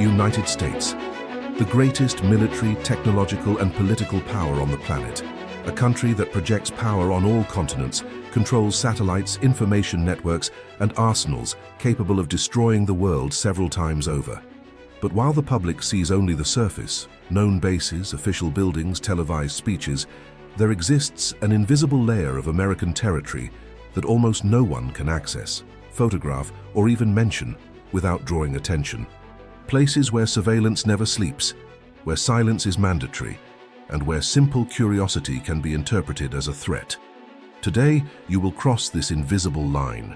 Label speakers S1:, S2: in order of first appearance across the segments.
S1: United States, the greatest military, technological, and political power on the planet. A country that projects power on all continents, controls satellites, information networks, and arsenals capable of destroying the world several times over. But while the public sees only the surface, known bases, official buildings, televised speeches, there exists an invisible layer of American territory that almost no one can access, photograph, or even mention without drawing attention. Places where surveillance never sleeps, where silence is mandatory, and where simple curiosity can be interpreted as a threat. Today, you will cross this invisible line,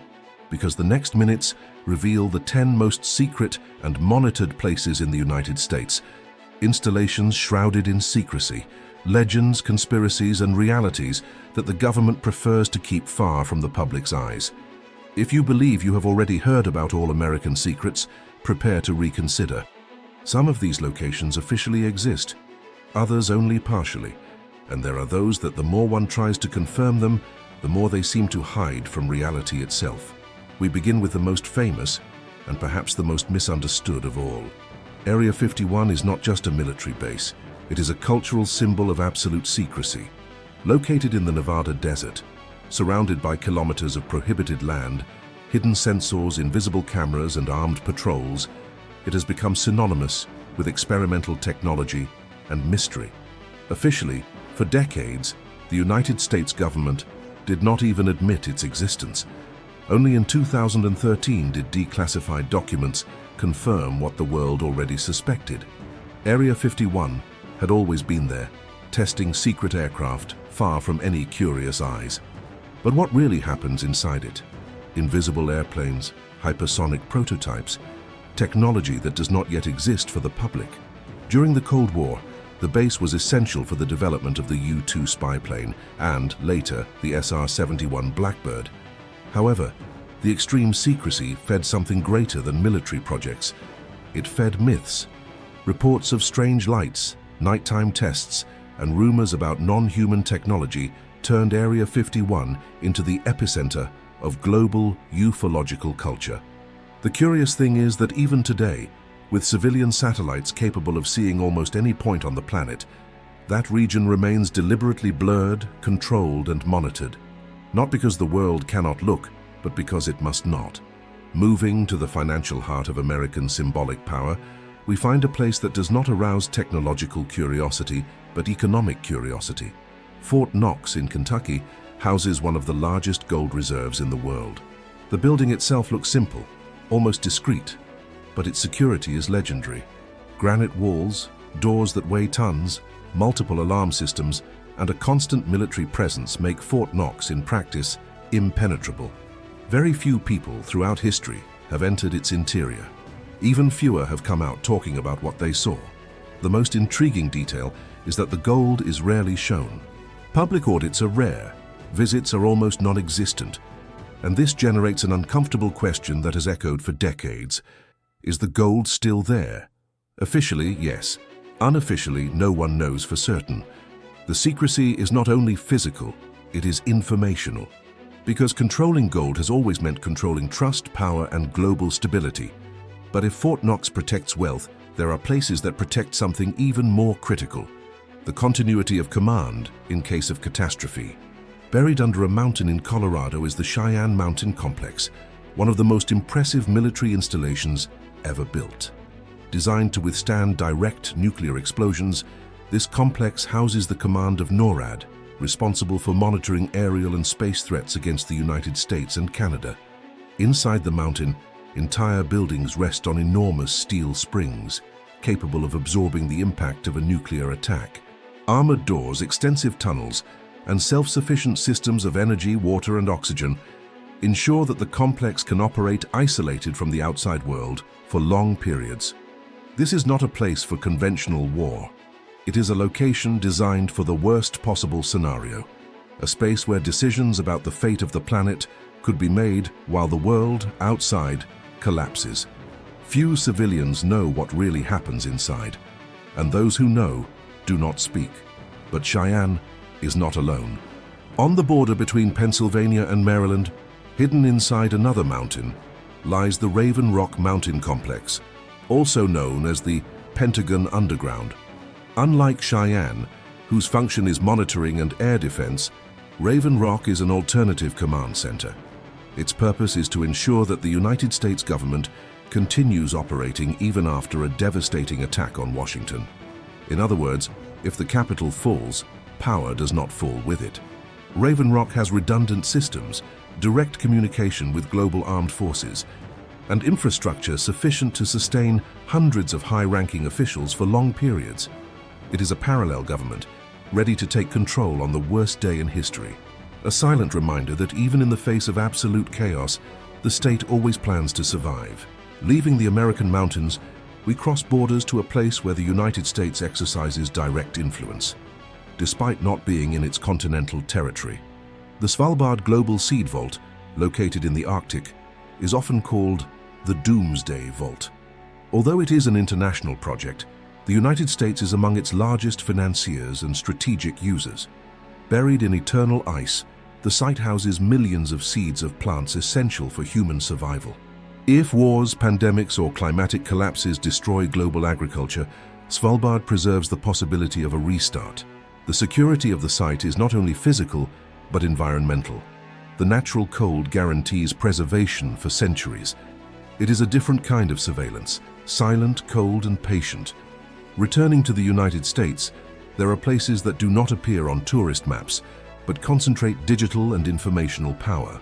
S1: because the next minutes reveal the 10 most secret and monitored places in the United States. Installations shrouded in secrecy, legends, conspiracies, and realities that the government prefers to keep far from the public's eyes. If you believe you have already heard about all American secrets, prepare to reconsider. Some of these locations officially exist, others only partially, and there are those that the more one tries to confirm them, the more they seem to hide from reality itself. We begin with the most famous and perhaps the most misunderstood of all. Area 51 is not just a military base, it is a cultural symbol of absolute secrecy. Located in the Nevada desert, surrounded by kilometers of prohibited land, hidden sensors, invisible cameras, and armed patrols, it has become synonymous with experimental technology and mystery. Officially, for decades, the United States government did not even admit its existence. Only in 2013 did declassified documents confirm what the world already suspected. Area 51 had always been there, testing secret aircraft far from any curious eyes. But what really happens inside it? Invisible airplanes, hypersonic prototypes, technology that does not yet exist for the public. During the Cold War, the base was essential for the development of the U-2 spy plane and, later, the SR-71 Blackbird. However, the extreme secrecy fed something greater than military projects. It fed myths, reports of strange lights, nighttime tests, and rumors about non-human technology turned Area 51 into the epicenter of global ufological culture. The curious thing is that even today, with civilian satellites capable of seeing almost any point on the planet, that region remains deliberately blurred, controlled, and monitored. Not because the world cannot look, but because it must not. Moving to the financial heart of American symbolic power, we find a place that does not arouse technological curiosity, but economic curiosity. Fort Knox in Kentucky houses one of the largest gold reserves in the world. The building itself looks simple, almost discreet, but its security is legendary. Granite walls, doors that weigh tons, multiple alarm systems, and a constant military presence make Fort Knox, in practice, impenetrable. Very few people throughout history have entered its interior. Even fewer have come out talking about what they saw. The most intriguing detail is that the gold is rarely shown. Public audits are rare, visits are almost non-existent, and this generates an uncomfortable question that has echoed for decades. Is the gold still there? Officially, yes. Unofficially, no one knows for certain. The secrecy is not only physical, it is informational. Because controlling gold has always meant controlling trust, power, and global stability. But if Fort Knox protects wealth, there are places that protect something even more critical: the continuity of command in case of catastrophe. Buried under a mountain in Colorado is the Cheyenne Mountain Complex, one of the most impressive military installations ever built. Designed to withstand direct nuclear explosions, this complex houses the command of NORAD, responsible for monitoring aerial and space threats against the United States and Canada. Inside the mountain, entire buildings rest on enormous steel springs, capable of absorbing the impact of a nuclear attack. Armored doors, extensive tunnels, and self-sufficient systems of energy, water, and oxygen ensure that the complex can operate isolated from the outside world for long periods. This is not a place for conventional war. It is a location designed for the worst possible scenario, a space where decisions about the fate of the planet could be made while the world outside collapses. Few civilians know what really happens inside, and those who know do not speak. But Cheyenne is not alone. On the border between Pennsylvania and Maryland, hidden inside another mountain, lies the Raven Rock Mountain Complex, also known as the Pentagon Underground. Unlike Cheyenne, whose function is monitoring and air defense, Raven Rock is an alternative command center. Its purpose is to ensure that the United States government continues operating even after a devastating attack on Washington. In other words, if the Capitol falls, power does not fall with it. Raven Rock has redundant systems, direct communication with global armed forces, and infrastructure sufficient to sustain hundreds of high-ranking officials for long periods. It is a parallel government, ready to take control on the worst day in history. A silent reminder that even in the face of absolute chaos, the state always plans to survive. Leaving the American mountains, we cross borders to a place where the United States exercises direct influence, despite not being in its continental territory. The Svalbard Global Seed Vault, located in the Arctic, is often called the Doomsday Vault. Although it is an international project, the United States is among its largest financiers and strategic users. Buried in eternal ice, the site houses millions of seeds of plants essential for human survival. If wars, pandemics, or climatic collapses destroy global agriculture, Svalbard preserves the possibility of a restart. The security of the site is not only physical, but environmental. The natural cold guarantees preservation for centuries. It is a different kind of surveillance, silent, cold, and patient. Returning to the United States, there are places that do not appear on tourist maps, but concentrate digital and informational power.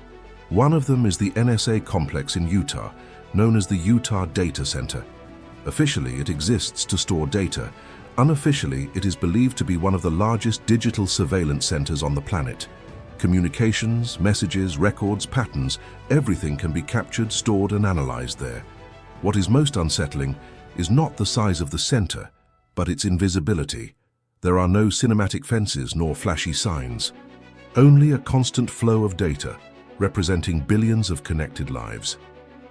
S1: One of them is the NSA complex in Utah, known as the Utah Data Center. Officially, it exists to store data. Unofficially, it is believed to be one of the largest digital surveillance centers on the planet. Communications, messages, records, patterns, everything can be captured, stored, and analyzed there. What is most unsettling is not the size of the center, but its invisibility. There are no cinematic fences nor flashy signs. Only a constant flow of data, representing billions of connected lives.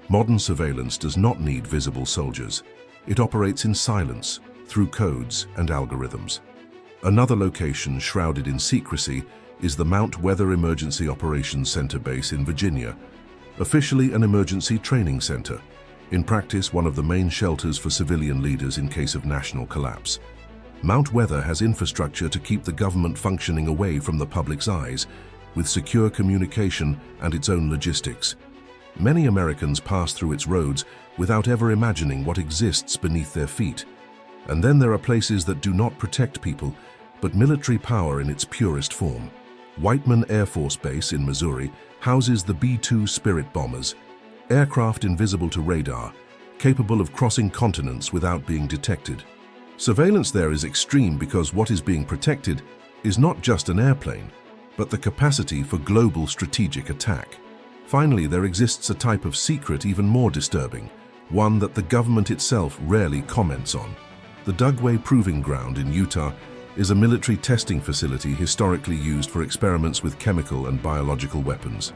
S1: Modern surveillance does not need visible soldiers. It operates in silence, through codes and algorithms. Another location shrouded in secrecy is the Mount Weather Emergency Operations Center base in Virginia, officially an emergency training center, in practice one of the main shelters for civilian leaders in case of national collapse. Mount Weather has infrastructure to keep the government functioning away from the public's eyes, with secure communication and its own logistics. Many Americans pass through its roads without ever imagining what exists beneath their feet. And then there are places that do not protect people, but military power in its purest form. Whiteman Air Force Base in Missouri houses the B-2 Spirit bombers, aircraft invisible to radar, capable of crossing continents without being detected. Surveillance there is extreme because what is being protected is not just an airplane, but the capacity for global strategic attack. Finally, there exists a type of secret even more disturbing, one that the government itself rarely comments on. The Dugway Proving Ground in Utah is a military testing facility historically used for experiments with chemical and biological weapons.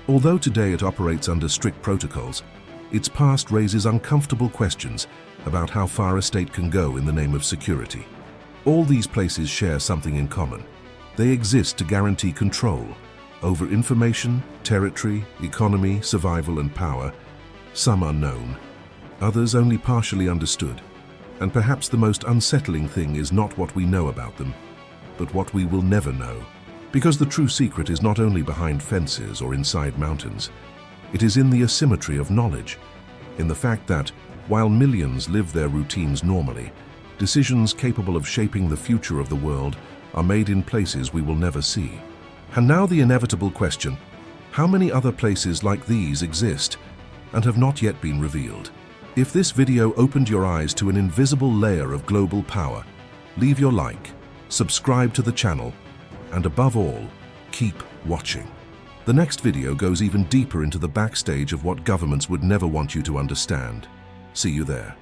S1: Although today it operates under strict protocols, its past raises uncomfortable questions about how far a state can go in the name of security. All these places share something in common. They exist to guarantee control over information, territory, economy, survival, and power. Some unknown, others only partially understood. And perhaps the most unsettling thing is not what we know about them, but what we will never know. Because the true secret is not only behind fences or inside mountains. It is in the asymmetry of knowledge, in the fact that, while millions live their routines normally, decisions capable of shaping the future of the world are made in places we will never see. And now the inevitable question: how many other places like these exist and have not yet been revealed? If this video opened your eyes to an invisible layer of global power, leave your like, subscribe to the channel, and above all, keep watching. The next video goes even deeper into the backstage of what governments would never want you to understand. See you there.